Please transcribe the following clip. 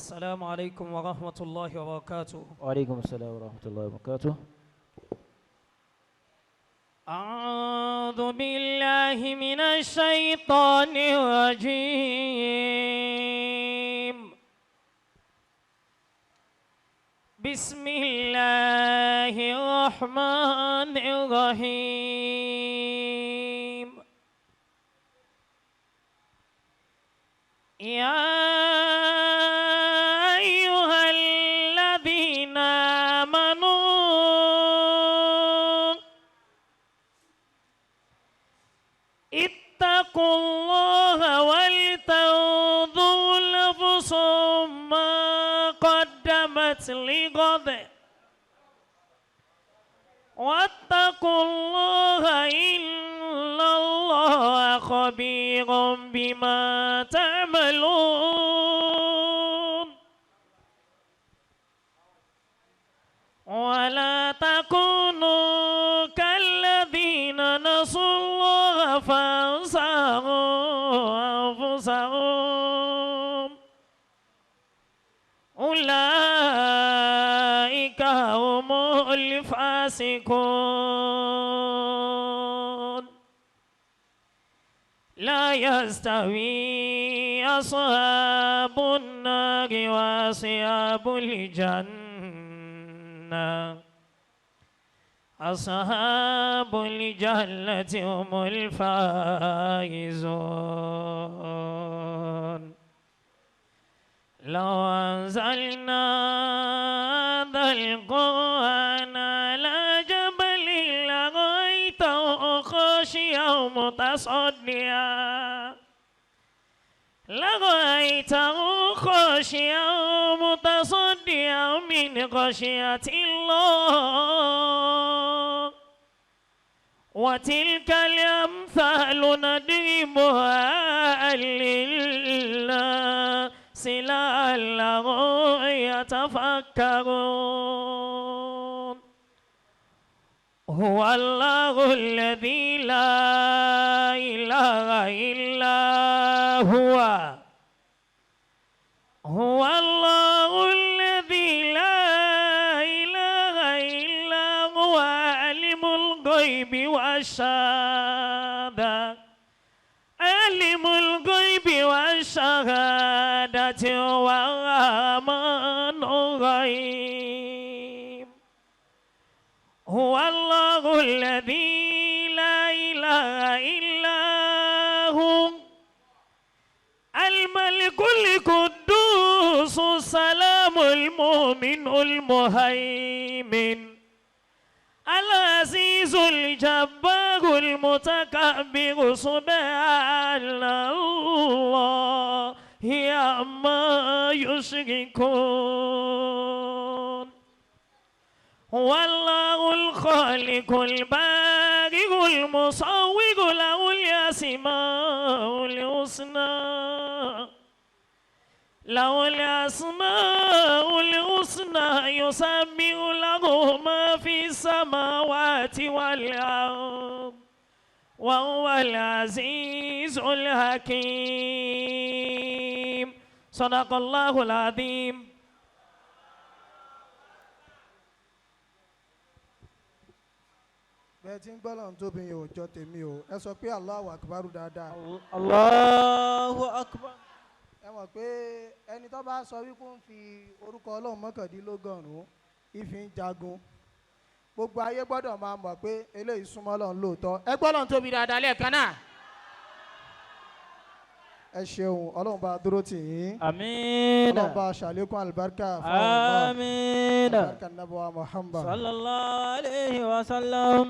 السلام عليكم ورحمة الله وبركاته. وعليكم السلام ورحمة الله وبركاته. أعوذ بالله من الشيطان الرجيم. بسم الله الرحمن الرحيم. يا أيها الذين آمنوا اتقوا الله ولتنظر نفس ما قدمت لغد واتقوا الله إن الله خبير بما تعملون. ولا تكونوا كالذين نسوا الله فانساهم أنفسهم أولئك هم الفاسقون. لا يستوي أصحاب النار وأصحاب الجنة. أصحاب الجنة هم الفائزون. لو أنزلنا هذا القرآن على جبل لرأيته خاشعا متصدعا من خشية الله. وتلك الأمثال نضربها للناس لعلهم يتفكرون. هو الله الذي لا إله إلا هو. هو الله الذي لا إله إلا هو عالم الغيب والشهادة. عالم الغيب والشهادة هو الرحمن الرحيم. هو الله الذي لا إله إلا هو الملك القدوس السلام المؤمن المهيمن العزيز الجبار المتكبر سبحان الله عما يشركون. هو الله الخالق البارئ المصور له الأسماء الحسنى. له الأسماء الحسنى يسبح له ما في السماوات والأرض وهو العزيز الحكيم. صدق الله العظيم. bẹ́ẹ̀ tí ń gbọ́ lọ́n tóbi yìí ò jọ tèmi o, ẹ sọ pé Allahu Akbar dáadáa. Allahu Akbar. ẹ mọ̀ pé ẹni tó bá sọ wípé ń fi orúkọ Ọlọ́run mọ́kàndínlọ́gọ́rùn-ún ìfi ń jagun, gbogbo ayé gbọ́dọ̀ máa mọ̀ pé eléyìí súnmọ́ Ọlọ́run lóòótọ́. ẹ gbọ́ lọ́n tóbi dáadáa lẹ́ẹ̀kan náà. ẹ ṣeun, Ọlọ́run bá dúró tì yín. Àmín. Ọlọ́run bá ṣàlékún àlùbáríkà fún Àmín. àlùbáríkà nàbọ̀ Muhammad. Sallallahu alayhi wa sallam.